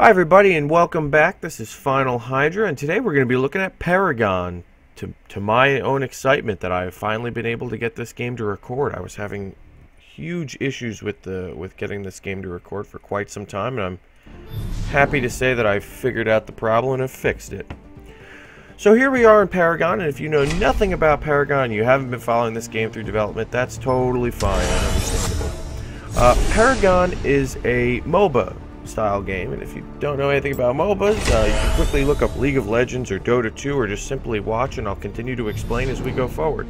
Hi everybody and welcome back. This is Final Hydra and today we're going to be looking at Paragon. To my own excitement that I've finally been able to get this game to record. I was having huge issues with getting this game to record for quite some time, and I'm happy to say that I've figured out the problem and have fixed it. So here we are in Paragon, and if you know nothing about Paragon and you haven't been following this game through development, that's totally fine and understandable. Paragon is a Moba style game, and if you don't know anything about MOBAs, you can quickly look up League of Legends or Dota 2 or just simply watch, and I'll continue to explain as we go forward.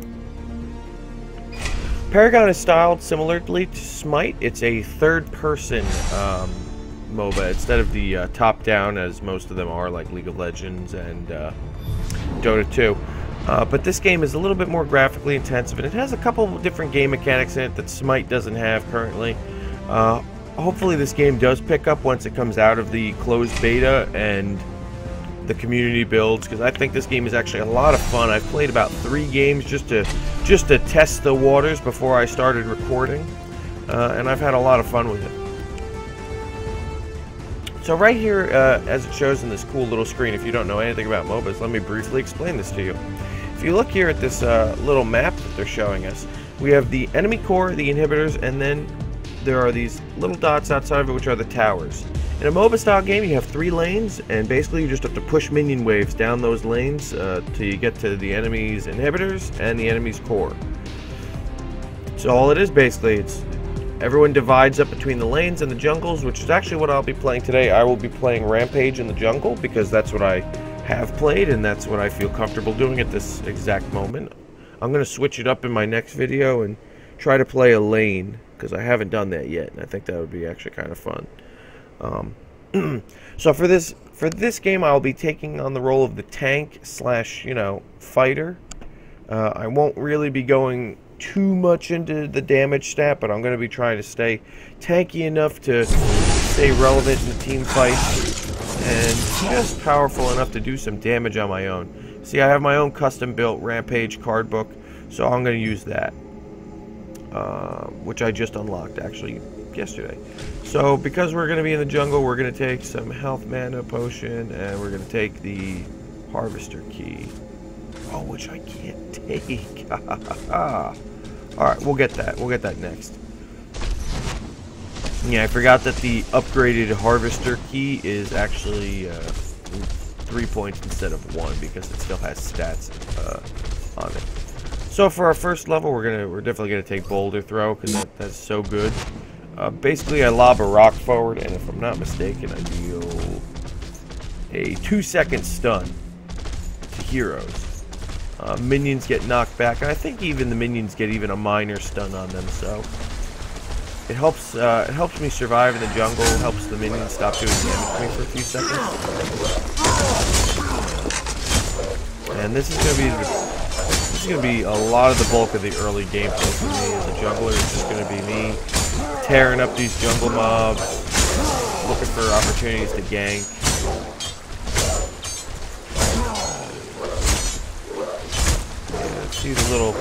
Paragon is styled similarly to Smite. It's a third-person MOBA instead of the top-down as most of them are, like League of Legends and Dota 2. But this game is a little bit more graphically intensive, and it has a couple of different game mechanics in it that Smite doesn't have currently. Hopefully this game does pick up once it comes out of the closed beta and the community builds, because I think this game is actually a lot of fun. I've played about 3 games just to test the waters before I started recording, and I've had a lot of fun with it. So right here, as it shows in this cool little screen, if you don't know anything about MOBAs, let me briefly explain this to you. If you look here at this little map that they're showing us, we have the enemy core, the inhibitors, and then there are these little dots outside of it, which are the towers. In a MOBA style game, you have 3 lanes, and basically you just have to push minion waves down those lanes till you get to the enemy's inhibitors and the enemy's core. So all it is basically, everyone divides up between the lanes and the jungles, which is actually what I'll be playing today. I will be playing Rampage in the jungle because that's what I have played and that's what I feel comfortable doing at this exact moment. I'm going to switch it up in my next video and try to play a lane, because I haven't done that yet, and I think that would be actually kind of fun. So for this game, I'll be taking on the role of the tank slash, fighter. I won't really be going too much into the damage stat, but I'm going to be trying to stay tanky enough to stay relevant in the team fights, and just powerful enough to do some damage on my own. See, I have my own custom-built Rampage card book, so I'm going to use that. Which I just unlocked actually yesterday. So because we're going to be in the jungle, we're going to take some health mana potion, and we're going to take the harvester key. Oh, which I can't take. Alright, we'll get that. We'll get that next. Yeah, I forgot that the upgraded harvester key is actually 3 points instead of 1 because it still has stats on it. So for our first level, we're definitely gonna take boulder throw because that's so good. Basically, I lob a rock forward, and if I'm not mistaken, I deal a 2-second stun to heroes. Minions get knocked back, and I think even the minions get even a minor stun on them. So it helps me survive in the jungle. Helps the minions stop doing damage to me for a few seconds. And this is gonna be a lot of the bulk of the early gameplay for me as a jungler. It's just gonna be me tearing up these jungle mobs, looking for opportunities to gank. Yeah, see the little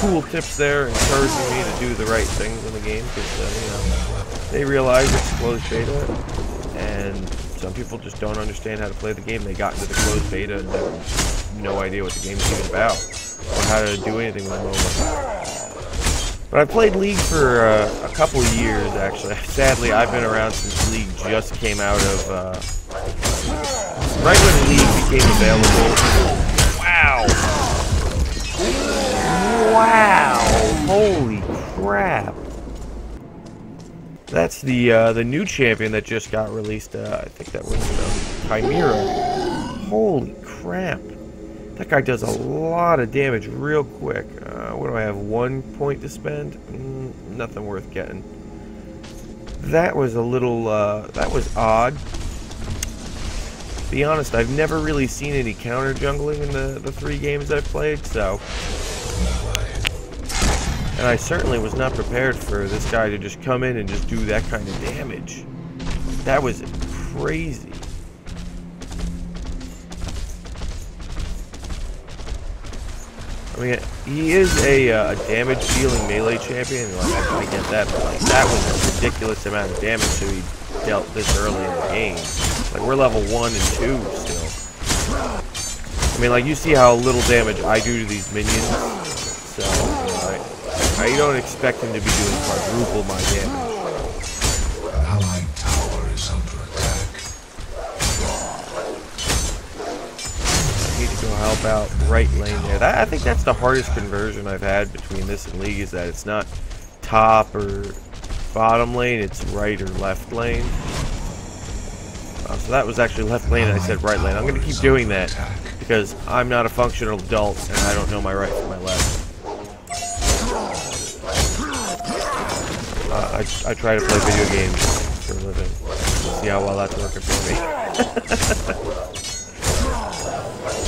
tool tips there encouraging me to do the right things in the game, because they realize it's closed beta, and some people just don't understand how to play the game. They got into the closed beta and have no idea what the game is even about or how to do anything with MOBA. But I've played League for a couple of years, actually. Sadly, I've been around since League just came out of... right when League became available. Wow! Wow! Holy crap! That's the new champion that just got released. I think that was Chimera. Holy crap! That guy does a lot of damage real quick. What do I have? 1 point to spend? Nothing worth getting. That was a little. That was odd. To be honest, I've never really seen any counter jungling in the 3 games I've played. So. And I certainly was not prepared for this guy to just come in and just do that kind of damage. That was crazy. I mean, he is a damage-dealing melee champion. Like, I get that, but like, that was a ridiculous amount of damage. So dealt this early in the game. Like, we're level 1 and 2 still. I mean, like, you see how little damage I do to these minions. So, I don't expect him to be doing quadruple my damage. Allied tower is under attack. I need to go help out right lane there. I think that's the hardest conversion I've had between this and League, is that it's not top or bottom lane, it's right or left lane. So that was actually left lane and I said right lane. I'm going to keep doing that because I'm not a functional adult and I don't know my right from my left. I try to play video games for a living. See how well that's working for me.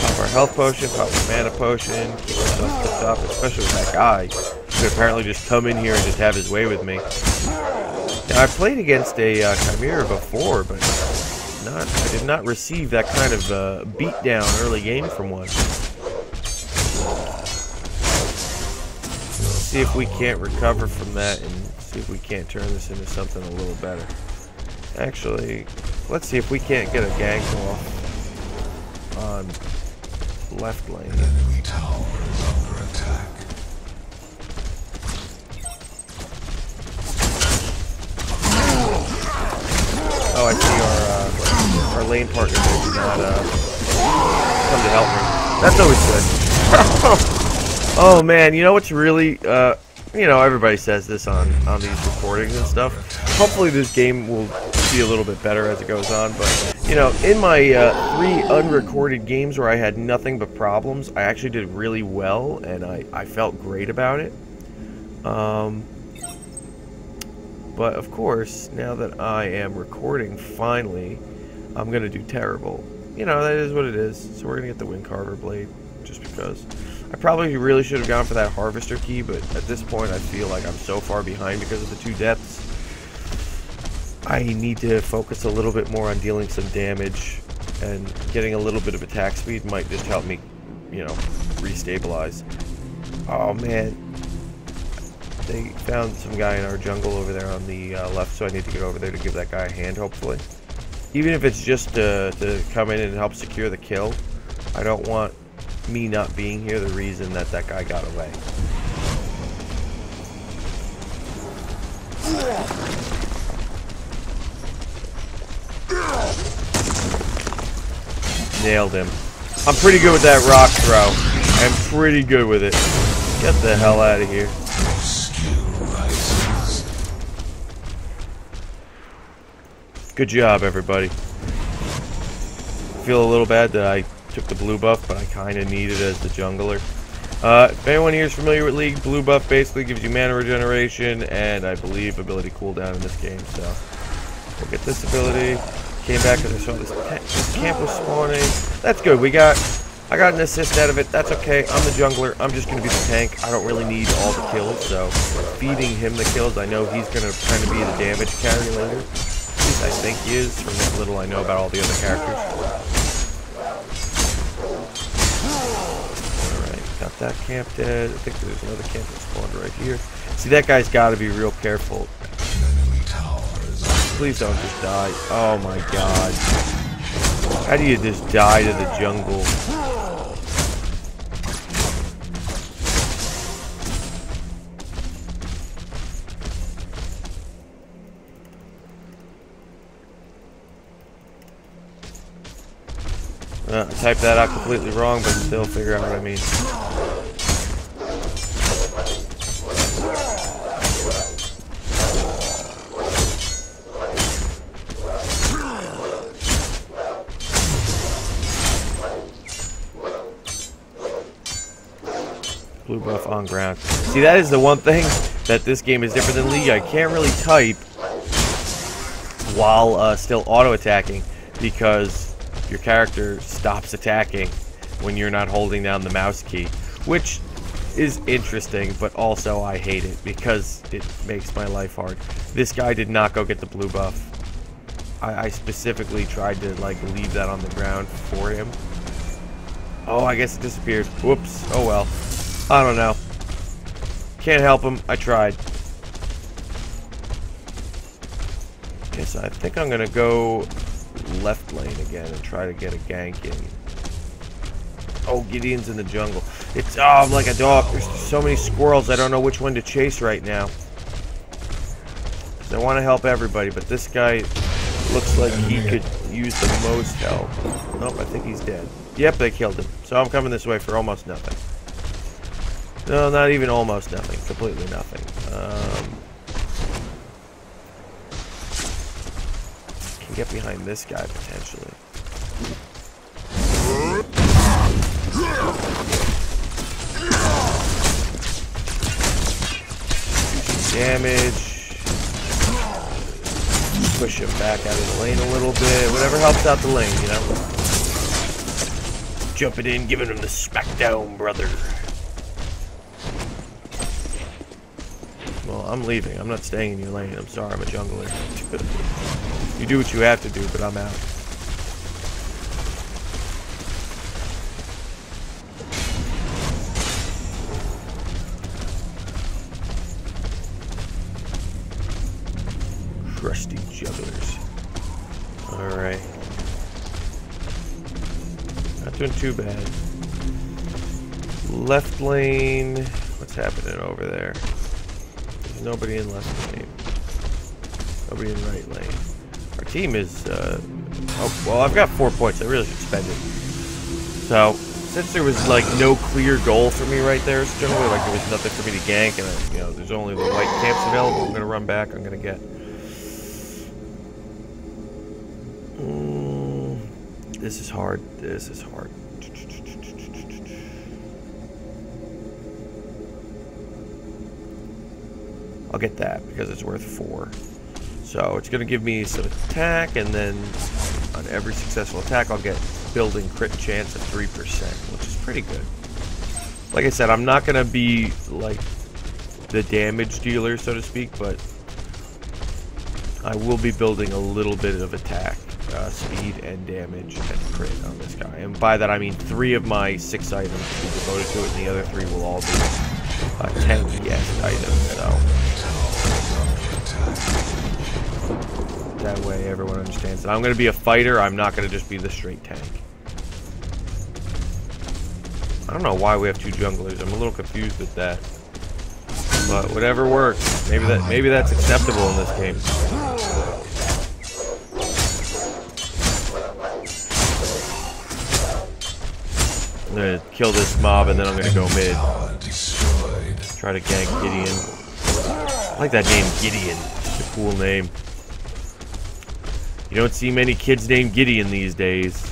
Pop our health potion, pop our mana potion, keep ourselves kept up, especially with that guy who could apparently just come in here and just have his way with me. Now, I've played against a Chimera before, but I did not receive that kind of beatdown early game from one. Let's see if we can't recover from that and see if we can't turn this into something a little better. Actually, let's see if we can't get a gank off on left lane. Enemy tower is under attack. Oh, I see our lane partner did not come to help me. That's always good. Oh man, you know what's really, you know, everybody says this on these recordings and stuff. Hopefully this game will be a little bit better as it goes on, but, you know, in my 3 unrecorded games where I had nothing but problems, I actually did really well, and I felt great about it. But of course, now that I am recording finally, I'm going to do terrible. You know, that is what it is. So we're going to get the Wind Carver Blade, just because. I probably really should have gone for that Harvester Key, but at this point I feel like I'm so far behind because of the 2 deaths. I need to focus a little bit more on dealing some damage, and getting a little bit of attack speed might just help me, you know, restabilize. Oh man. They found some guy in our jungle over there on the left, so I need to get over there to give that guy a hand, hopefully. Even if it's just to come in and help secure the kill, I don't want me not being here the reason that guy got away. Nailed him. I'm pretty good with that rock throw. I'm pretty good with it. Get the hell out of here. Good job, everybody. I feel a little bad that I took the blue buff, but I kind of need it as the jungler. If anyone here is familiar with League, blue buff basically gives you mana regeneration and I believe ability cooldown in this game. So we'll get this ability. Came back because I saw this camp was spawning. That's good. I got an assist out of it. That's okay. I'm the jungler. I'm just going to be the tank. I don't really need all the kills, so feeding him the kills, I know he's going to kind of be the damage carry later. At least I think he is, from what little I know about all the other characters. Alright, got that camp dead. I think there's another camp that spawned right here. See, that guy's got to be real careful. Please don't just die. Oh my god. How do you just die to the jungle? I typed that out completely wrong, but still figure out what I mean. Blue buff on ground. See, that is the one thing that this game is different than League. I can't really type while still auto-attacking because your character stops attacking when you're not holding down the mouse key, which is interesting, but also I hate it because it makes my life hard. This guy did not go get the blue buff. I specifically tried to like leave that on the ground for him. Oh, I guess it disappeared. Whoops. Oh well. I don't know. Can't help him. I tried. Okay, so I think I'm gonna go left lane again and try to get a gank in. Oh, Gideon's in the jungle. It's I'm like a dog. There's so many squirrels. I don't know which one to chase right now. I want to help everybody, but this guy looks like he could use the most help. Nope, I think he's dead. Yep, they killed him. So I'm coming this way for almost nothing. No, not even almost nothing. Completely nothing. Can get behind this guy potentially. Do some damage. Push him back out of the lane a little bit. Whatever helps out the lane, you know. Jumping in, giving him the smackdown, brother. Well, I'm leaving. I'm not staying in your lane. I'm sorry, I'm a jungler. You do what you have to do, but I'm out. Crusty jugglers. Alright. Not doing too bad. Left lane. What's happening over there? There's nobody in left lane. Nobody in right lane. Our team is, oh, well, I've got 4 points. I really should spend it. So, since there was, like, no clear goal for me right there, it's generally like there was nothing for me to gank, and, you know, there's only the white camps available. I'm going to run back. I'm going to get... This is hard. This is hard. I'll get that because it's worth 4. So it's going to give me some attack, and then on every successful attack, I'll get building crit chance of 3%, which is pretty good. Like I said, I'm not going to be like the damage dealer, so to speak, but I will be building a little bit of attack. Speed and damage and crit on this guy, and by that I mean 3 of my 6 items will be devoted to it, and the other 3 will all be 10 ES items. So that way everyone understands that I'm going to be a fighter. I'm not going to just be the straight tank. I don't know why we have 2 junglers. I'm a little confused with that, but whatever works. Maybe that's acceptable in this game. I'm gonna kill this mob and then I'm gonna go mid. Try to gank Gideon. I like that name, Gideon. It's a cool name. You don't see many kids named Gideon these days.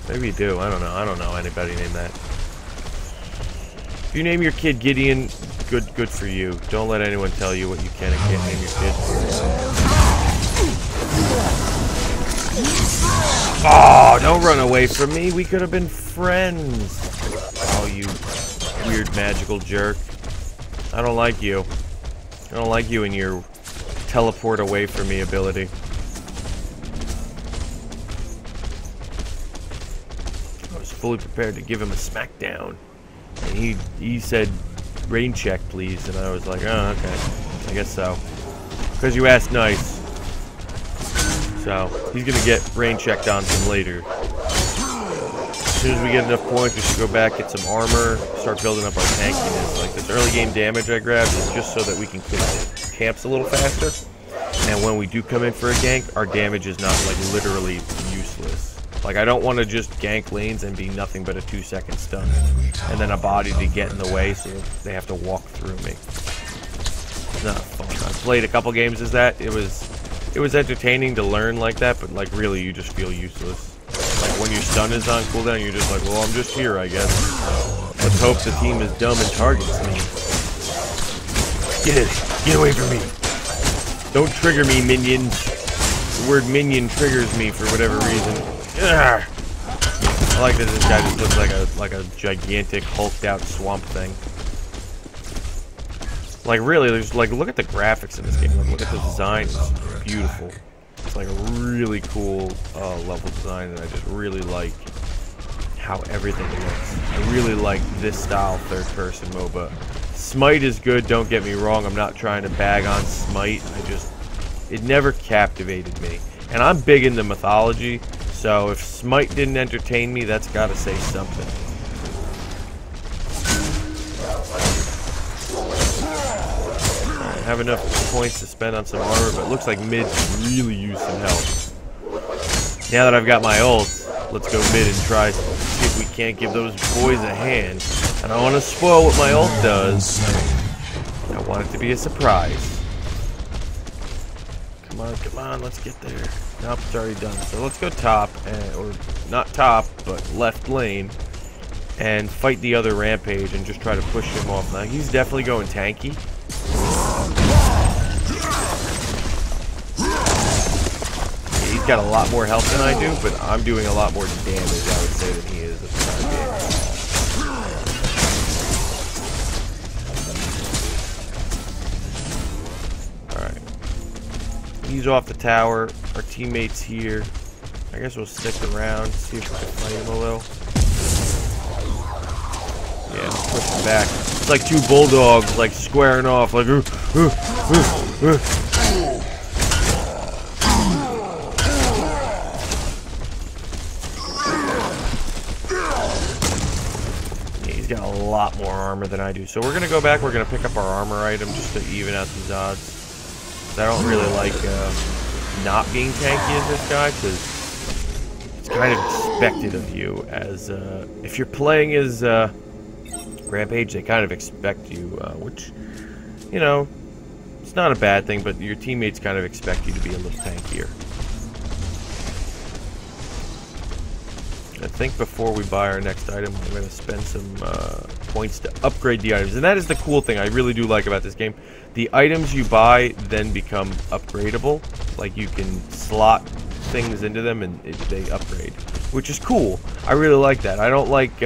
Maybe you do. I don't know. I don't know anybody named that. If you name your kid Gideon, good for you. Don't let anyone tell you what you can and can't name your kid. Oh, don't run away from me. We could have been friends. Oh, you weird magical jerk. I don't like you. I don't like you and your teleport away from me ability. I was fully prepared to give him a smackdown. And he said, rain check, please. And I was like, oh, okay. I guess so. Because you asked nice. So, he's going to get rain checked on some later. As soon as we get enough points, we should go back, get some armor, start building up our tankiness. Like, this early game damage I grabbed is just so that we can clear the camps a little faster. And when we do come in for a gank, our damage is not, like, literally useless. Like, I don't want to just gank lanes and be nothing but a 2-second stun. And then a body to get in the way so they have to walk through me. It's not fun. I've played a couple games as that. It was entertaining to learn like that, but like really you just feel useless. Like when your stun is on cooldown, you're just like, well, I'm just here, I guess. Let's hope the team is dumb and targets me. Get away from me. Don't trigger me, minions. The word minion triggers me for whatever reason. Ugh. I like that this guy just looks like a gigantic hulked out swamp thing. Like really, there's like, look at the graphics in this game. Like, look at the design. It's beautiful. It's like a really cool level design, and I just really like how everything looks. I really like this style third-person MOBA. Smite is good. Don't get me wrong. I'm not trying to bag on Smite. It never captivated me. And I'm big into mythology, so if Smite didn't entertain me, that's got to say something. I have enough points to spend on some armor, but it looks like mid could really use some help. Now that I've got my ult, let's go mid and try to see if we can't give those boys a hand. I don't want to spoil what my ult does. I want it to be a surprise. Come on, let's get there. Nope, it's already done. So let's go top, or not top, but left lane, and fight the other Rampage and just try to push him off. Now, he's definitely going tanky. He's got a lot more health than I do, but I'm doing a lot more damage, I would say, than he is at the time being. He's off the tower. Our teammate's here. I guess we'll stick around, see if we can fight him a little. Yeah, push him back. It's like two bulldogs, like squaring off, like. Yeah, he's got a lot more armor than I do. So we're gonna go back. We're gonna pick up our armor item just to even out these odds. I don't really like not being tanky as this guy, because it's kind of expected of you. As if you're playing as Rampage, they kind of expect you, which, you know, it's not a bad thing, but your teammates kind of expect you to be a little tankier. I think before we buy our next item, we're going to spend some points to upgrade the items. And that is the cool thing I really do like about this game. The items you buy then become upgradable. Like, you can slot things into them and they upgrade, which is cool. I really like that. I don't like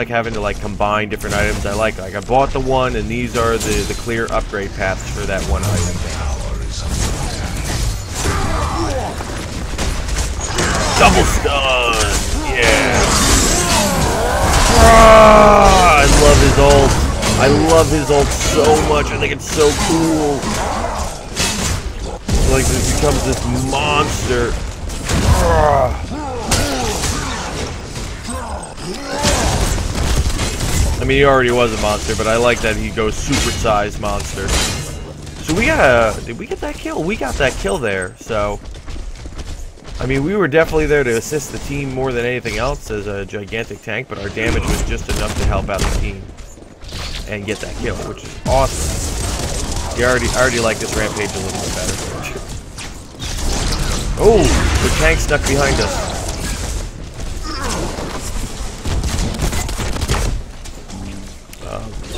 having to like combine different items. I like I bought the one, and these are the clear upgrade paths for that one item. Double stun! Yeah! Ah, I love his ult. I love his ult so much. I think it's so cool. It's like it becomes this monster. Ah. I mean, he already was a monster, but I like that he goes supersized monster. So we got did we get that kill? We got that kill there, so... I mean, we were definitely there to assist the team more than anything else as a gigantic tank, but our damage was just enough to help out the team and get that kill, which is awesome. I already like this Rampage a little bit better. Oh, the tank stuck behind us.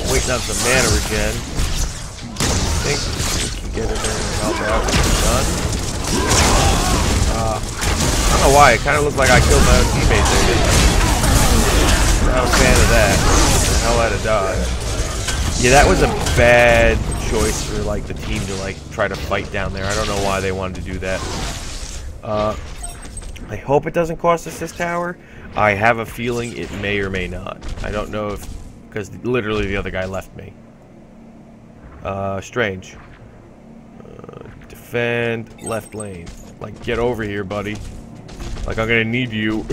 Waiting on some mana regen. I think we can get in there and help out when it's done. I don't know why, it kind of looked like I killed my own teammate there, didn't I? Not a fan of that. The hell out of dodge. Yeah, that was a bad choice for like the team to like try to fight down there. I don't know why they wanted to do that. I hope it doesn't cost us this tower. I have a feeling it may or may not. I don't know if, because literally the other guy left me. Strange. Defend left lane. Like, get over here, buddy. Like, I'm gonna need you.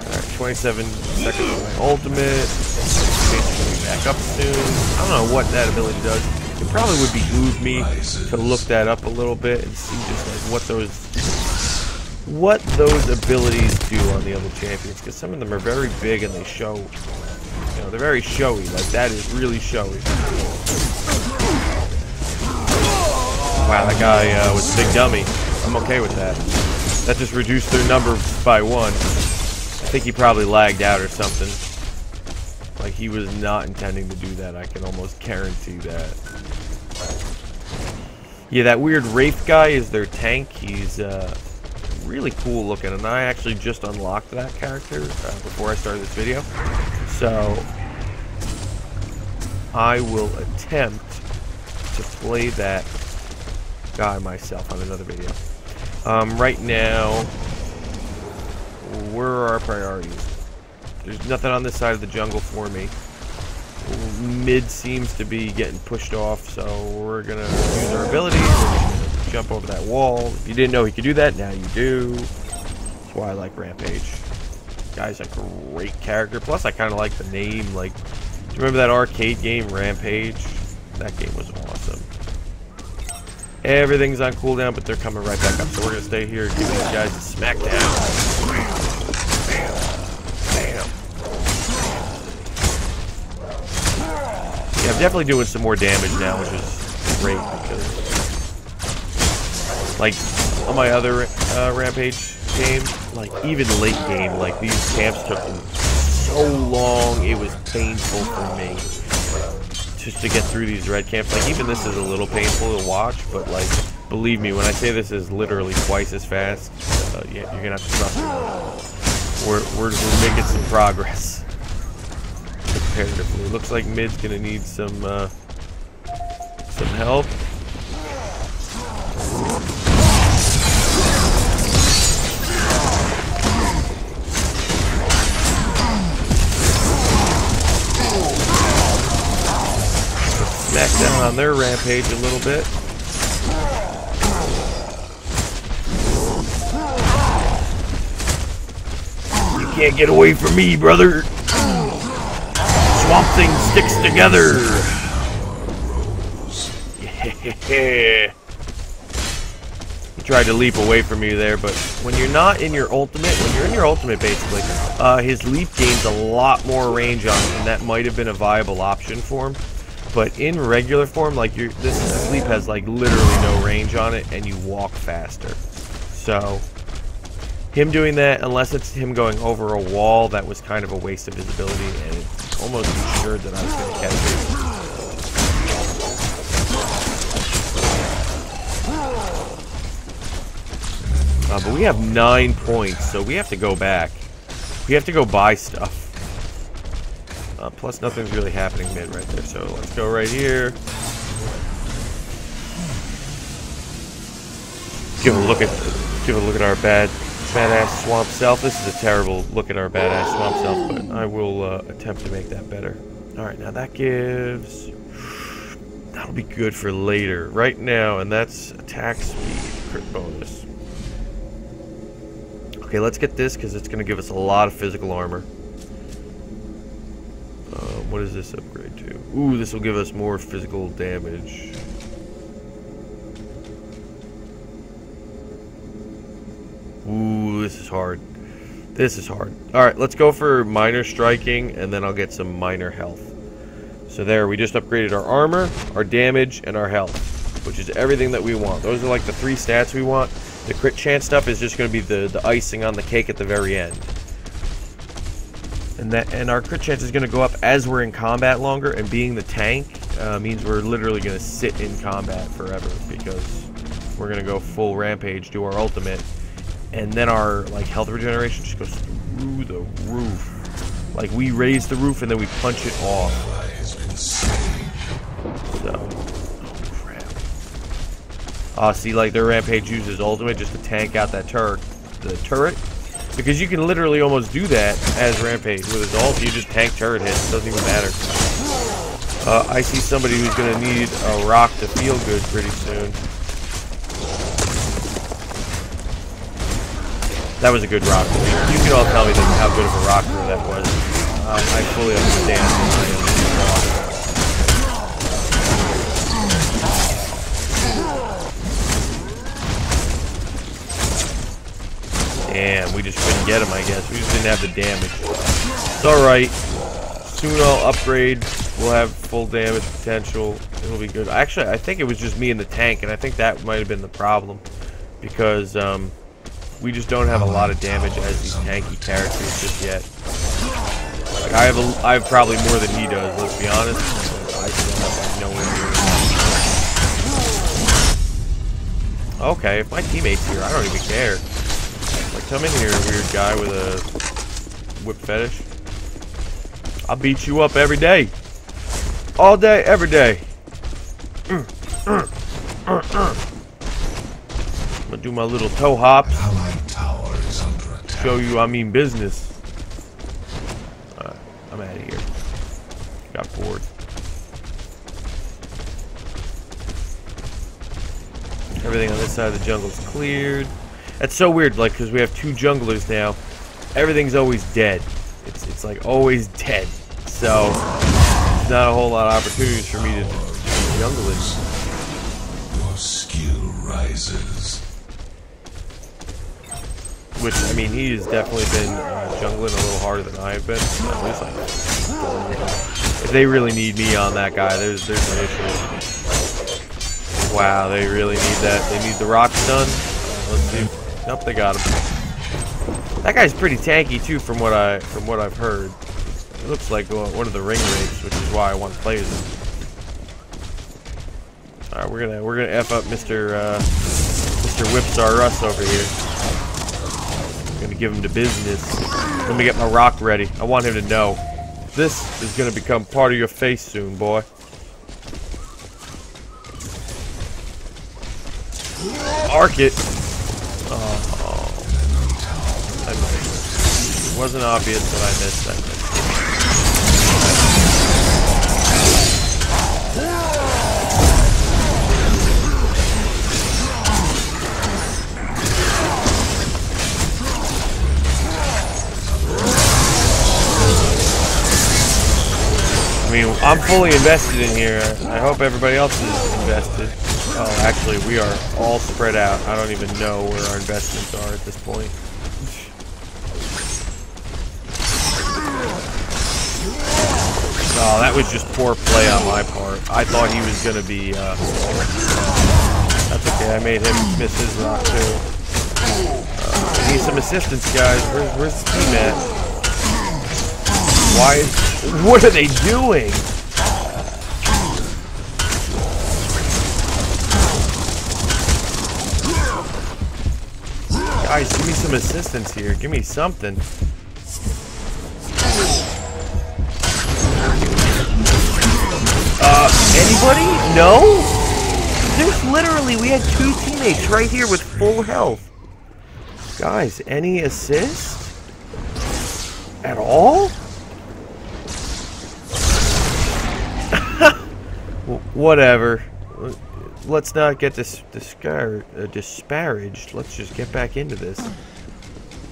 Alright, 27 seconds for my ultimate. Basically back up soon. I don't know what that ability does. It probably would behoove me to look that up a little bit and see just like what those abilities do on the other champions, because some of them are very big and they show, you know, they're very showy. Like, that is really showy. Wow, that guy was a big dummy. I'm okay with that. That just reduced their number by 1. I think he probably lagged out or something. Like, he was not intending to do that. I can almost guarantee that. Yeah, that weird Wraith guy is their tank. He's really cool looking, and I actually just unlocked that character before I started this video. So I will attempt to play that guy myself on another video. Right now, where are our priorities? There's nothing on this side of the jungle for me. mid seems to be getting pushed off, so we're gonna use our abilities. We're gonna jump over that wall. If you didn't know he could do that, now you do. That's why I like Rampage. Guy's a great character. Plus, I kind of like the name. Like, do you remember that arcade game, Rampage? That game was awesome. Everything's on cooldown, but they're coming right back up. So we're gonna stay here, give these guys a smackdown. Bam, bam, bam. Yeah, I'm definitely doing some more damage now, which is great because, like, on my other Rampage game, like even late game, like these camps took so long, it was painful for me just to get through these red camps. Like even this is a little painful to watch, but like believe me when I say this is literally twice as fast, yeah, you're gonna have to trust me. We're making some progress comparatively. Looks like mid's gonna need some help. Smack down on their rampage a little bit. You can't get away from me, brother. Swamp Thing sticks together. Yeah. He tried to leap away from you there, but when you're not in your ultimate, when you're in your ultimate basically, his leap gains a lot more range on him, and that might have been a viable option for him. But in regular form, like this sleep has like literally no range on it, and you walk faster. So him doing that, unless it's him going over a wall, that was kind of a waste of his ability, and it's almost ensured that I was going to catch it. But we have 9 points, so we have to go back. We have to go buy stuff. Plus, nothing's really happening mid right there, so let's go right here. Give a look at our badass swamp self. This is a terrible look at our badass swamp self, but I will attempt to make that better. All right, now that'll be good for later. Right now, and that's attack speed, crit bonus. Okay, let's get this because it's going to give us a lot of physical armor. What does this upgrade to? Ooh, this will give us more physical damage. Ooh, this is hard. This is hard. Alright, let's go for minor striking, and then I'll get some minor health. So there, we just upgraded our armor, our damage, and our health, which is everything that we want. Those are like the 3 stats we want. The crit chance stuff is just going to be the icing on the cake at the very end. And our crit chance is going to go up as we're in combat longer, and being the tank means we're literally going to sit in combat forever because we're going to go full rampage, do our ultimate, and then our like health regeneration just goes through the roof. Like we raise the roof and then we punch it off. So, oh crap. See, like their rampage uses ultimate just to tank out that turret. Because you can literally almost do that as Rampage. With his ult, you just tank turret hits. It doesn't even matter. I see somebody who's going to need a rock to feel good pretty soon. That was a good rock. You can all tell me how good of a rock that was. I fully understand. Damn, we just couldn't get him, I guess. We just didn't have the damage. It's alright. Soon I'll upgrade. We'll have full damage potential. It'll be good. Actually, I think it was just me and the tank, and I think that might have been the problem. Because, we just don't have a lot of damage as these tanky characters just yet. Like, I have probably more than he does, let's be honest. I still have, like, nowhere near. Okay, if my teammate's here, I don't even care. Like, come in here, weird guy with a whip fetish. I'll beat you up every day. All day, every day. I'm gonna do my little toe hops. Show you I mean business. I'm out of here. Got bored. Everything on this side of the jungle is cleared. That's so weird, like, because we have 2 junglers now. Everything's always dead. It's like always dead. So, there's not a whole lot of opportunities for me to jungle it. Your skill rises. Which, I mean, he has definitely been jungling a little harder than I have been. At least like, if they really need me on that guy, there's an issue. Wow, they really need that. They need the rocks done. Let's see. Nope, they got him. That guy's pretty tanky too, from what I've heard. It looks like one of the ring rates, which is why I want to play as him. All right, we're gonna f up Mr. Whipstar Russ over here. Gonna give him the business. Let me get my rock ready. I want him to know this is gonna become part of your face soon, boy. Arc it. Oh, I missed. It wasn't obvious that I missed that. I mean, I'm fully invested in here. I hope everybody else is invested. Oh, actually, we are all spread out. I don't even know where our investments are at this point. Oh, that was just poor play on my part. I thought he was going to be... that's okay, I made him miss his rock, too. I need some assistance, guys. Where's the team at? Why? What are they doing? Guys, give me some assistance here. Give me something. Anybody? No? There's literally, we had 2 teammates right here with full health. Guys, any assist? At all? Whatever. Let's not get disparaged. Let's just get back into this.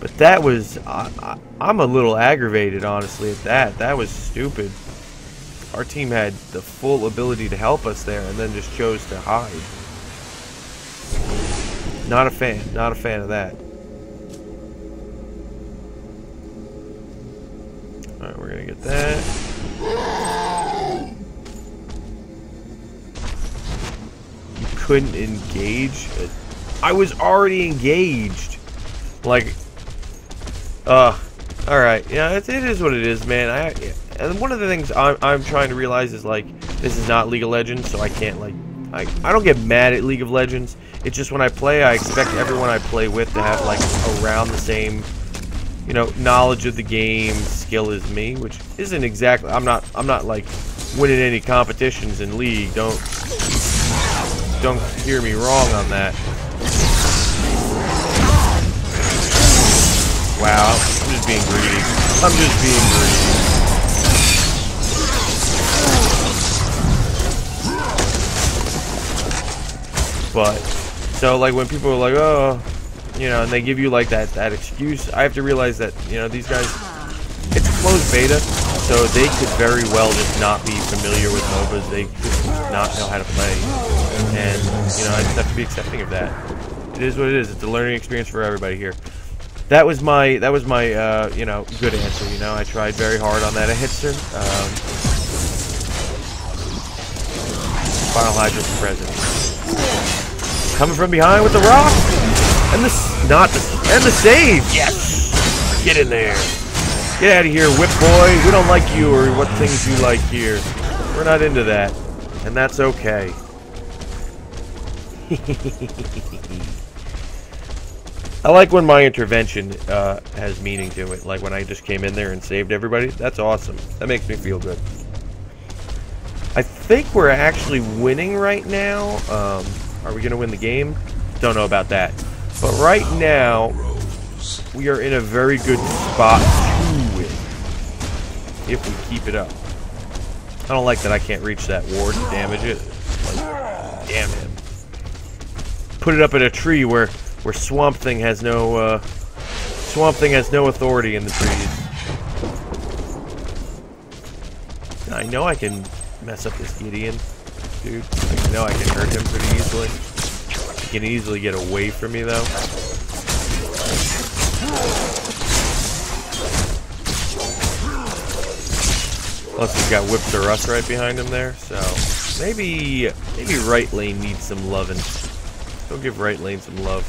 But that was... I'm a little aggravated, honestly, at that. That was stupid. Our team had the full ability to help us there and then just chose to hide. Not a fan. Not a fan of that. Alright, we're gonna get that. You couldn't engage? I was already engaged. Like... Alright, yeah, it is what it is, man. And one of the things I'm trying to realize is, like, this is not League of Legends, so I can't, like... I don't get mad at League of Legends. It's just when I play, I expect everyone I play with to have, like, around the same, you know, knowledge of the game, skill as me, which isn't exactly... I'm not, like, winning any competitions in League. Don't hear me wrong on that. Wow, I'm just being greedy. I'm just being greedy. But, so, like, when people are like, oh, you know, and they give you, like, that excuse, I have to realize that, you know, these guys, it's a closed beta, so they could very well just not be familiar with MOBAs. They could not know how to play. And, you know, I just have to be accepting of that. It is what it is. It's a learning experience for everybody here. That was my, you know, good answer, you know. I tried very hard on that. I hit her. Final Hydra's present. Coming from behind with the rock. And the save. Yes. Get in there. Get out of here, Whip Boy. We don't like you or what things you like here. We're not into that. And that's okay. I like when my intervention has meaning to it. Like when I just came in there and saved everybody. That's awesome. That makes me feel good. I think we're actually winning right now. Are we going to win the game? Don't know about that. But right now, we are in a very good spot to win. If we keep it up. I don't like that I can't reach that ward to damage it. Like, damn him. put it up in a tree where Swamp Thing has no authority in the trees. I know I can mess up this Gideon, dude. I know I can hurt him pretty easily. He can easily get away from me though. Plus he's got Whips of Rust right behind him there, so maybe right lane needs some loving. Go give right lane some love.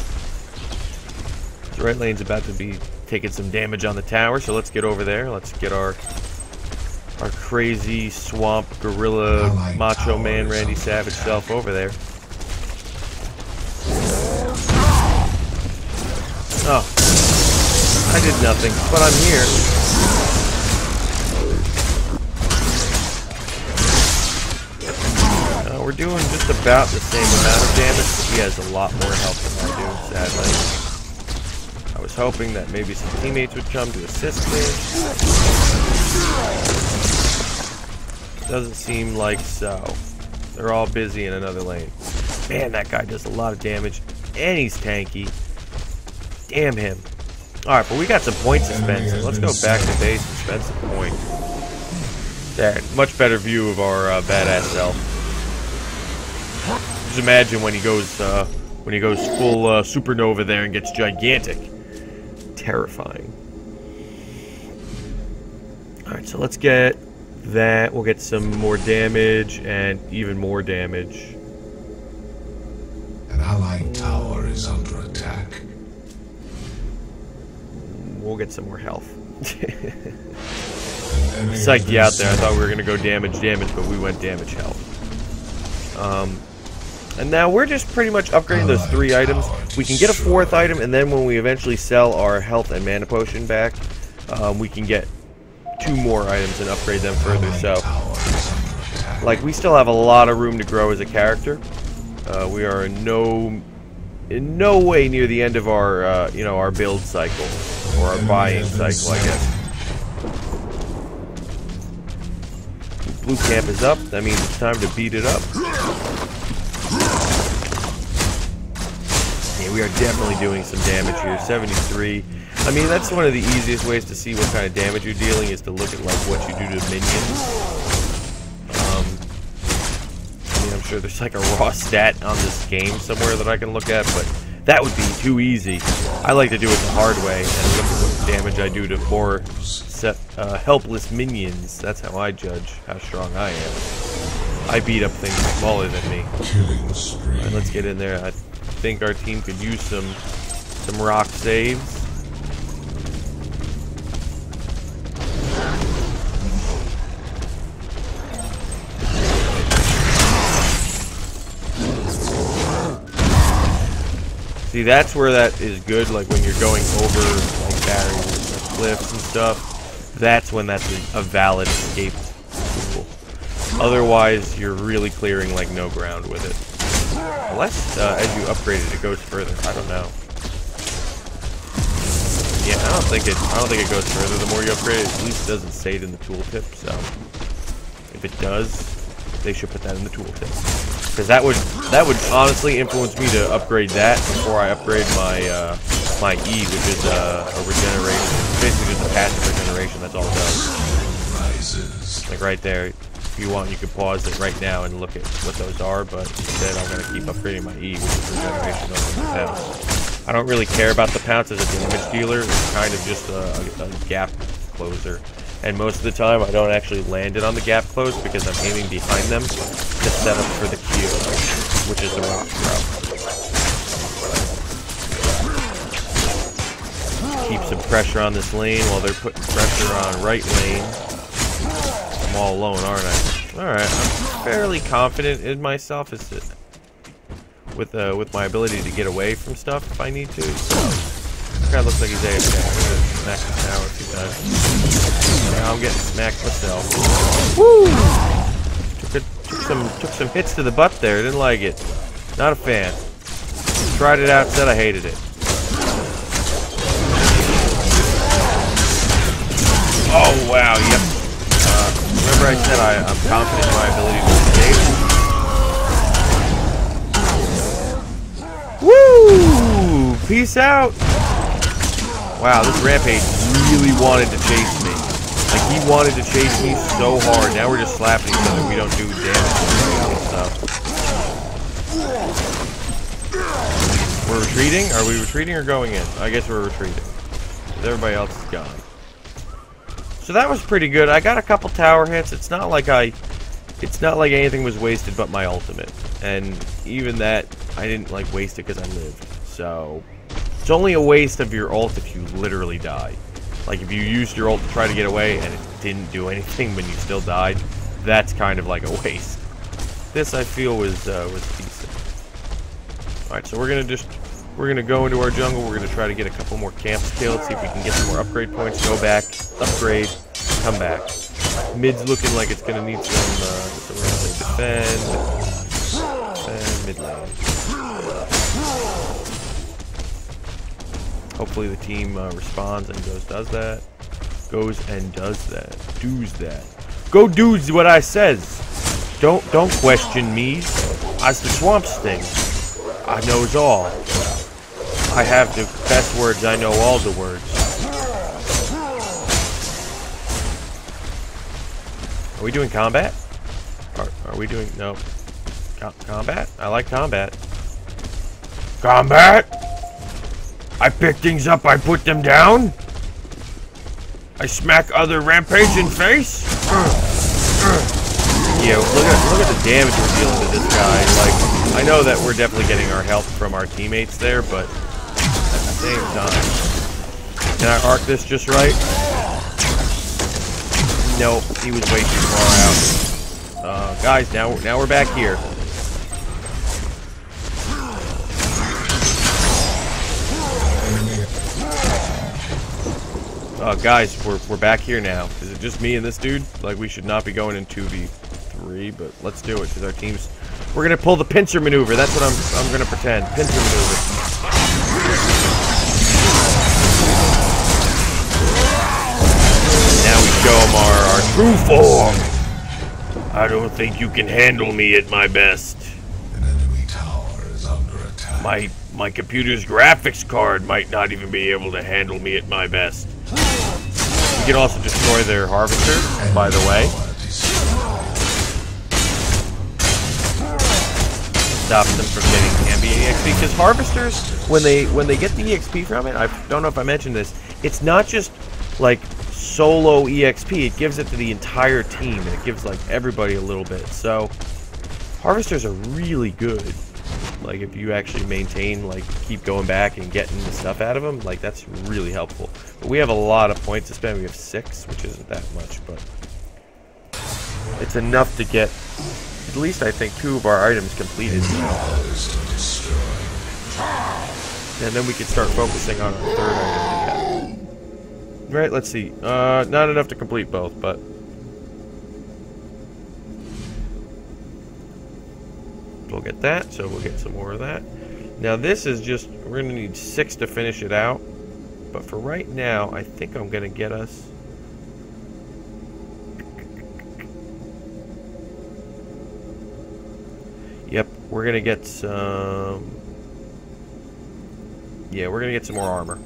So right lane's about to be taking some damage on the tower, so let's get over there. Let's get our crazy swamp gorilla macho man Randy Savage self over there. Oh, I did nothing, but I'm here. We're doing just about the same amount of damage, but he has a lot more health than I do, sadly. I was hoping that maybe some teammates would come to assist me. Doesn't seem like so. They're all busy in another lane. Man, that guy does a lot of damage, and he's tanky. Damn him. Alright, but we got some points to spend, so let's go back to base and spend some points. There, much better view of our badass self. Just imagine when he goes full supernova there and gets gigantic. Terrifying. Alright, so let's get that. We'll get some more damage and even more damage. An allied tower is under attack. We'll get some more health. Psyched you out there. I thought we were gonna go damage, but we went damage health. And now we're just pretty much upgrading those 3 items. We can get a 4th item, and then when we eventually sell our health and mana potion back, we can get 2 more items and upgrade them further. So, like, we still have a lot of room to grow as a character. We are in no way near the end of our, our build cycle or our buying cycle, I guess. Blue camp is up. That means it's time to beat it up. Yeah, we are definitely doing some damage here. 73. I mean, that's one of the easiest ways to see what kind of damage you're dealing is to look at like what you do to minions. I mean, I'm sure there's like a raw stat on this game somewhere that I can look at, but that would be too easy. I like to do it the hard way and look at what damage I do to poor, helpless minions. That's how I judge how strong I am. I beat up things smaller than me. Alright, let's get in there. I think our team could use some rock saves. See, that's where that is good, like when you're going over like barriers, like cliffs and stuff. That's when that's a valid escape tool. Otherwise, you're really clearing like no ground with it. Unless, as you upgrade it, it goes further. I don't know. Yeah, I don't think it goes further. The more you upgrade it, at least it doesn't say it in the tooltip. So, if it does, they should put that in the tooltip. Because that would honestly influence me to upgrade that before I upgrade my my E, which is a regeneration. Basically, just a passive regeneration. That's all it does. Like right there. If you want, you can pause it right now and look at what those are, but instead I'm going to keep upgrading my E, which is regeneration over the pounce. I don't really care about the pounce as a damage dealer. It's kind of just a gap closer. And most of the time, I don't actually land it on the gap close because I'm aiming behind them to set up for the Q, which is the rock throw. Keep some pressure on this lane while they're putting pressure on right lane. I'm all alone, aren't I? Alright, I'm fairly confident in myself as to, with my ability to get away from stuff if I need to. So, this guy looks like he's AFK. I'm gonna smack the tower a few times. Now I'm getting smacked myself. Woo! Took some hits to the butt there. Didn't like it. Not a fan. Tried it out, said I hated it. Oh wow! Yep. Remember I said I'm confident in my ability to escape? peace out. Wow, this Rampage really wanted to chase me. Like, he wanted to chase me so hard. Now we're just slapping each other. We don't do damage. So. We're retreating? Are we retreating or going in? I guess we're retreating. Everybody else is gone. So that was pretty good. I got a couple tower hits. It's not like anything was wasted but my ultimate. And even that, I didn't like waste it because I lived. So it's only a waste of your ult if you literally die. Like if you used your ult to try to get away and it didn't do anything when you still died, that's kind of like a waste. This I feel was decent. Alright, so we're gonna go into our jungle. We're gonna try to get a couple more camps killed, see if we can get some more upgrade points, go back, upgrade, come back. Mid's looking like it's gonna need some defend, mid lane. Hopefully the team responds and does that. Does that. Go do's what I says. Don't question me. As the swamp sting, I knows all. I have the best words. I know all the words. Are we doing combat? Are we doing no combat? I like combat. Combat. I pick things up. I put them down. I smack other Rampage in face. Yeah, look at the damage we're dealing to this guy. Like, I know that we're definitely getting our help from our teammates there, but at the same time, can I arc this just right? Nope, he was way too far out. Guys, now we're back here. Guys, we're back here now. Is it just me and this dude? Like, we should not be going in 2v3, but let's do it because our team's. We're gonna pull the pincer maneuver. That's what I'm gonna pretend. Pincer maneuver. Now we show them our true form. I don't think you can handle me at my best. An enemy tower is under attack. My computer's graphics card might not even be able to handle me at my best. We can also destroy their harvesters, by the way. Stop them from getting ambient EXP, because harvesters, when they get the EXP from it, I don't know if I mentioned this, it's not just like solo EXP, it gives it to the entire team, and it gives like everybody a little bit. So harvesters are really good. Like if you actually maintain, like keep going back and getting the stuff out of them, like that's really helpful. But we have a lot of points to spend. We have 6, which isn't that much, but it's enough to get at least I think 2 of our items completed. And then we can start focusing on our 3rd item to get. Right, let's see. Not enough to complete both, but we'll get that, so we'll get some more of that. Now this is just, we're going to need 6 to finish it out. But for right now, I think I'm going to get us... Yep, we're going to get some... Yeah, we're going to get some more armor.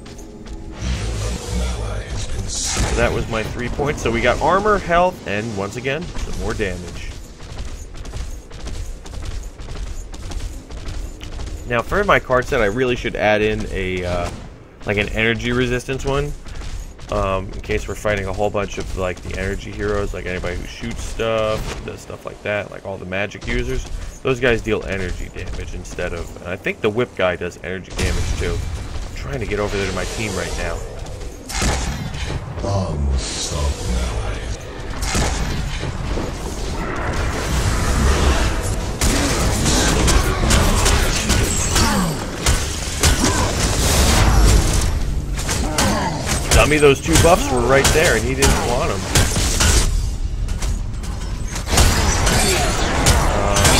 So that was my 3 points. So we got armor, health, and once again, some more damage. Now for my card set, I really should add in a like an energy resistance one, in case we're fighting a whole bunch of like the energy heroes, like anybody who shoots stuff, does stuff like that, like all the magic users. Those guys deal energy damage instead of, and I think the whip guy does energy damage too. I'm trying to get over there to my team right now. Dummy, those 2 buffs were right there, and he didn't want them.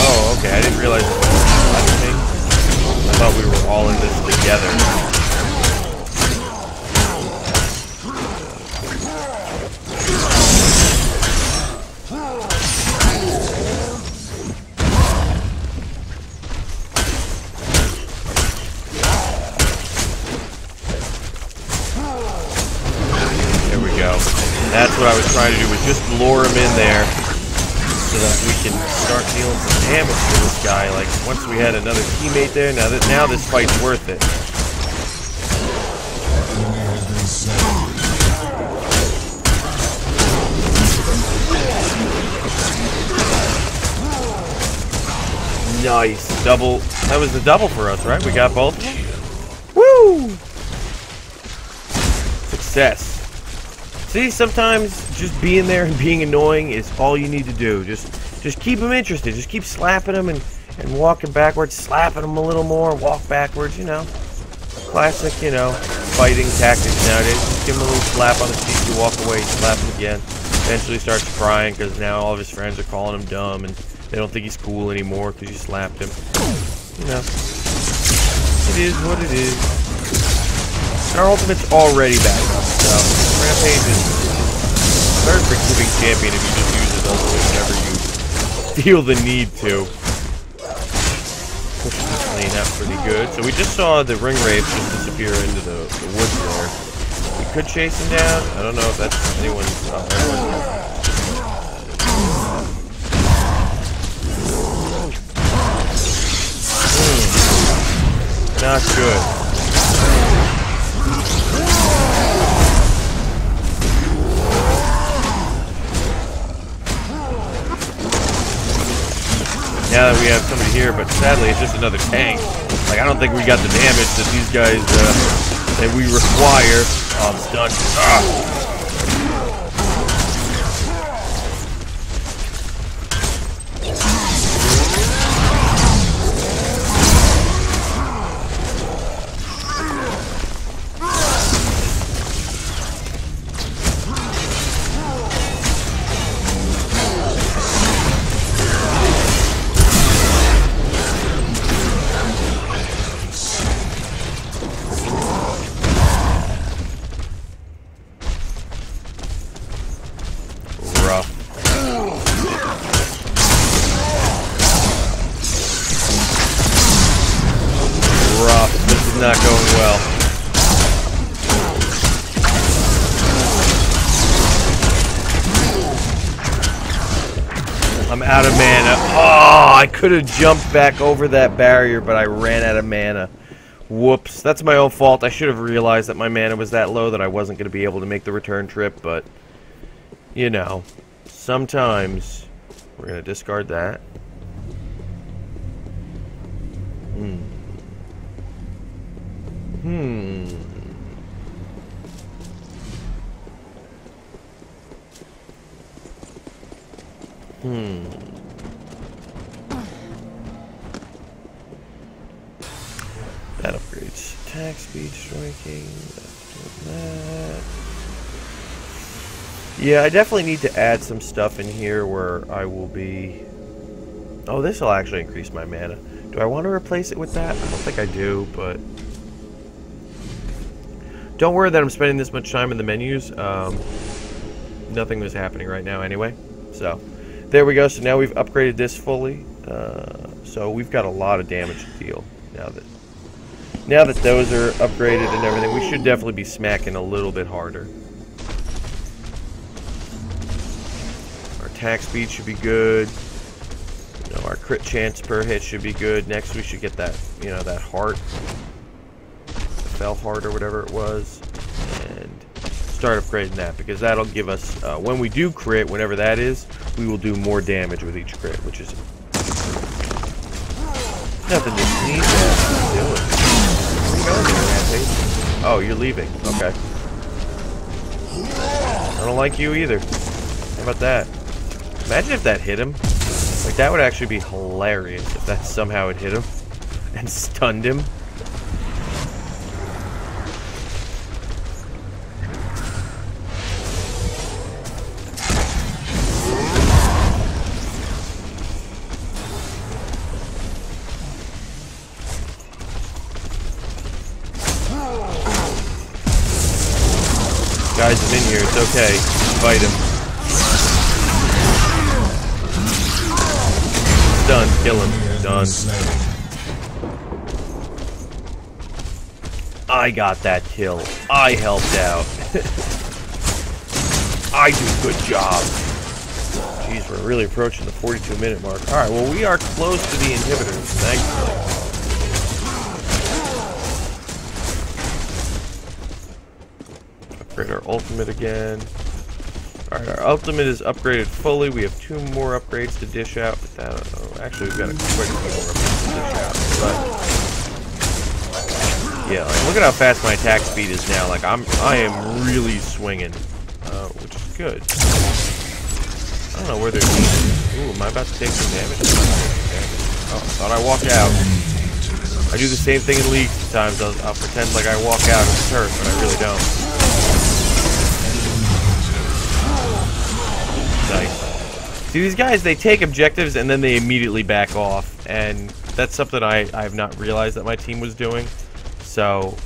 Oh, okay, I didn't realize it was thing. I thought we were all in this together. That's what I was trying to do, was just lure him in there so that we can start dealing some damage to this guy. Like, once we had another teammate there, now this fight's worth it. Nice. Double. That was the double for us, right? We got both of them? Woo! Success. See, sometimes just being there and being annoying is all you need to do. Just keep them interested. Just keep slapping them and walking backwards, slapping them a little more, walk backwards, you know. Classic, you know, fighting tactics nowadays. Just give him a little slap on the cheek, you walk away, you slap him again. Eventually starts crying because now all of his friends are calling him dumb and they don't think he's cool anymore because you slapped him. You know, it is what it is. And our ultimate's already back up, so Rampage is a very forgiving champion if you just use his ultimate whenever you feel the need to. Push this lane out pretty good. So we just saw the ring wraith just disappear into the woods there. We could chase him down. I don't know if that's anyone's... Not good. Now that we have somebody here, but sadly it's just another tank. Like, I don't think we got the damage that these guys that we require. Oh, I'm stunned. Not going well. I'm out of mana. Oh, I could have jumped back over that barrier, but I ran out of mana. Whoops. That's my own fault. I should have realized that my mana was that low that I wasn't going to be able to make the return trip, but, you know, sometimes we're going to discard that. That upgrades attack speed, striking. That. Yeah, I definitely need to add some stuff in here where I will be... Oh, this will actually increase my mana. Do I want to replace it with that? I don't think I do, but... Don't worry that I'm spending this much time in the menus. Nothing was happening right now anyway. So, there we go. So now we've upgraded this fully. So we've got a lot of damage to deal now that those are upgraded and everything. We should definitely be smacking a little bit harder. Our attack speed should be good. You know, our crit chance per hit should be good. Next we should get that, you know, that heart. Fell heart or whatever it was. And start upgrading that, because that'll give us, when we do crit, whenever that is, we will do more damage with each crit, which is nothing to sneeze at. What are you doing? Where are you going there, Rampage? Oh, you're leaving. Okay. I don't like you either. How about that? Imagine if that hit him. Like, that would actually be hilarious if that somehow it hit him and stunned him. Guys, I'm in here. It's okay. Fight him. Done. Kill him. Done. I got that kill. I helped out. I do a good job. Jeez, we're really approaching the 42-minute mark. Alright, well, we are close to the inhibitors, thankfully. Upgrade our ultimate again. Alright, our ultimate is upgraded fully. We have 2 more upgrades to dish out. But actually, we've got quite a few more upgrades to dish out. But yeah, like, look at how fast my attack speed is now. Like I am really swinging, which is good. I don't know where they're. Ooh, am I about to take some damage? Oh, I thought I walked out. I do the same thing in League sometimes. I'll pretend like I walk out of the turret, but I really don't. Nice. See, these guys, they take objectives and then they immediately back off, and that's something I have not realized that my team was doing. So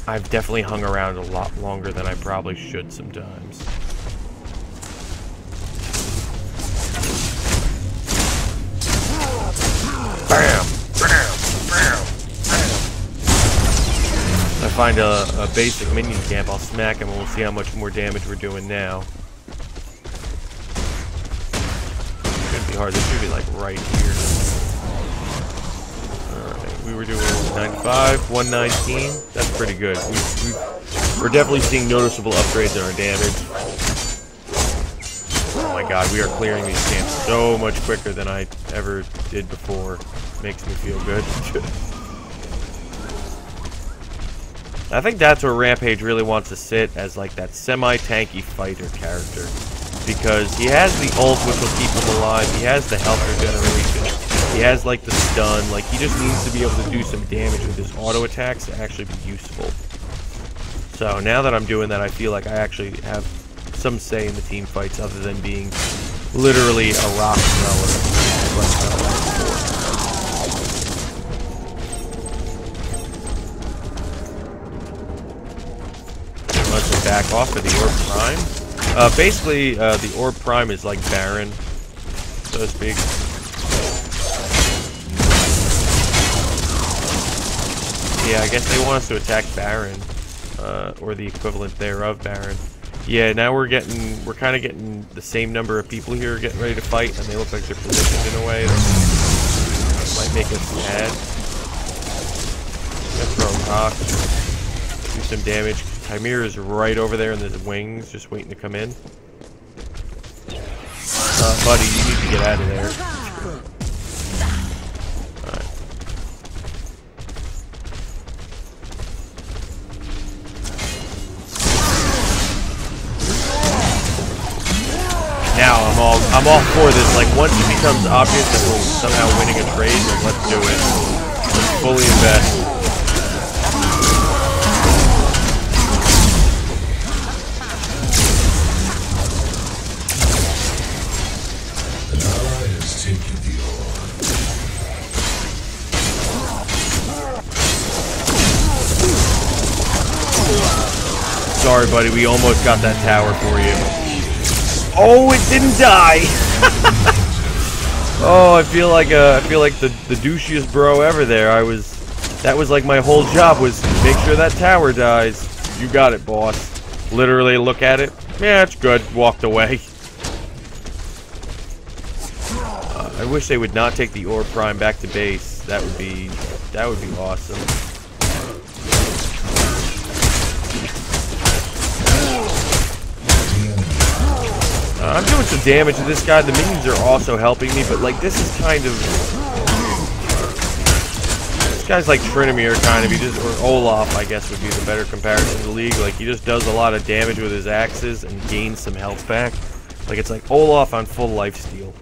I've definitely hung around a lot longer than I probably should sometimes. Bam! Bam! Bam! Bam! I find a basic minion camp, I'll smack him and we'll see how much more damage we're doing now. Shouldn't be hard, this should be like right here. Alright, we were doing 95, 119, that's pretty good. We're definitely seeing noticeable upgrades in our damage. Oh my god, we are clearing these camps so much quicker than I ever did before. Makes me feel good. I think that's where Rampage really wants to sit, as like that semi-tanky fighter character. Because he has the ult which will keep him alive, he has the health regeneration, he has like the stun, like he just needs to be able to do some damage with his auto attacks to actually be useful. So now that I'm doing that, I feel like I actually have some say in the team fights other than being literally a rock thrower. Let's back off of the Orb Prime. Basically, the Orb Prime is like Baron, so to speak. Yeah, I guess they want us to attack Baron, or the equivalent thereof, Baron. Yeah, now we're kind of getting the same number of people here getting ready to fight, and they look like they're positioned in a way that might make us mad. Let's throw rocks, do some damage. Chimera is right over there in the wings, just waiting to come in. Buddy, you need to get out of there. Alright. Now I'm all for this. Like once it becomes obvious that we're somehow winning a trade, then let's do it. Let's fully invest. Sorry, buddy. We almost got that tower for you. Oh, it didn't die. Oh, I feel like the douchiest bro ever there. That was like my whole job was make sure that tower dies. You got it, boss. Literally, look at it. Yeah, it's good. Walked away. I wish they would not take the Orb Prime back to base. That would be awesome. I'm doing some damage to this guy. The minions are also helping me, but like this is kind of this guy's like Trinimir kind of. He just or Olaf, I guess, would be the better comparison to the League. Like he just does a lot of damage with his axes and gains some health back. Like it's like Olaf on full lifesteal.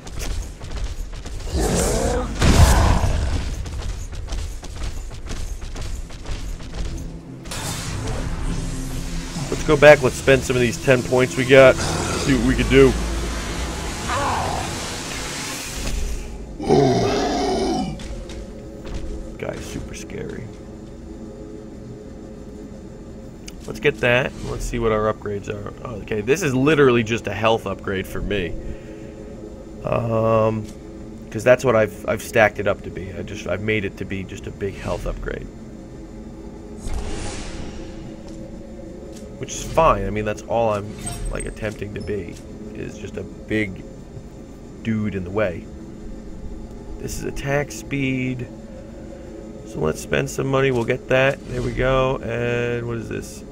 Let's go back. Let's spend some of these 10 points we got. See what we can do. Guy's super scary. Let's get that. Let's see what our upgrades are. Oh, okay, this is literally just a health upgrade for me. Because that's what I've stacked it up to be. I've made it to be just a big health upgrade. which is fine. I mean, that's all I'm like attempting to be, is just a big dude in the way. This is attack speed. So let's spend some money. We'll get that. There we go. And what is this?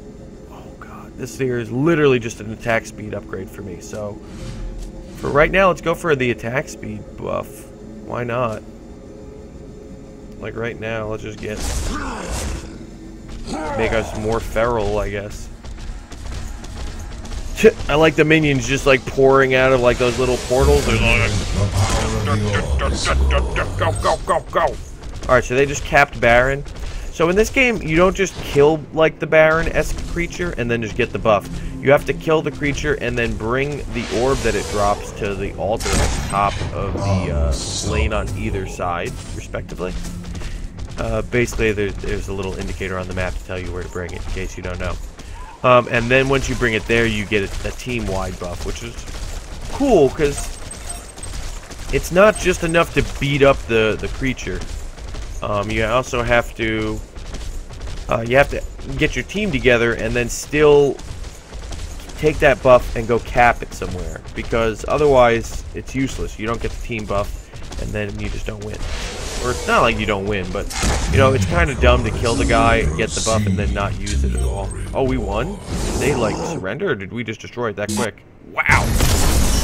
Oh god, this here is literally just an attack speed upgrade for me. So for right now, let's go for the attack speed buff. Why not? Like right now, let's just make us more feral, I guess. I like the minions just like pouring out of like those little portals. There's go. Alright, so they just capped Baron. So in this game, you don't just kill like the Baron-esque creature and then just get the buff. You have to kill the creature and then bring the orb that it drops to the altar at the top of the lane on either side, respectively. Basically, there's a little indicator on the map to tell you where to bring it, in case you don't know. And then once you bring it there, you get a team-wide buff, which is cool, because it's not just enough to beat up the creature. You also have to get your team together and then still take that buff and go cap it somewhere, because otherwise it's useless. You don't get the team buff, and then you just don't win. Or it's not like you don't win, but, you know, it's kind of dumb to kill the guy, get the buff, and then not use it at all. Oh, we won? Did they, like, surrender, or did we just destroy it that quick? Wow!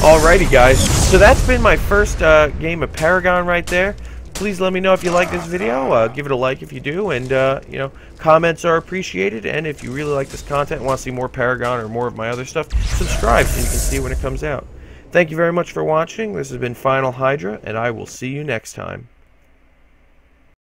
Alrighty, guys. So that's been my first game of Paragon right there. Please let me know if you like this video. Give it a like if you do, and, you know, comments are appreciated. And if you really like this content and want to see more Paragon or more of my other stuff, subscribe so you can see when it comes out. Thank you very much for watching. This has been Final Hydra, and I will see you next time.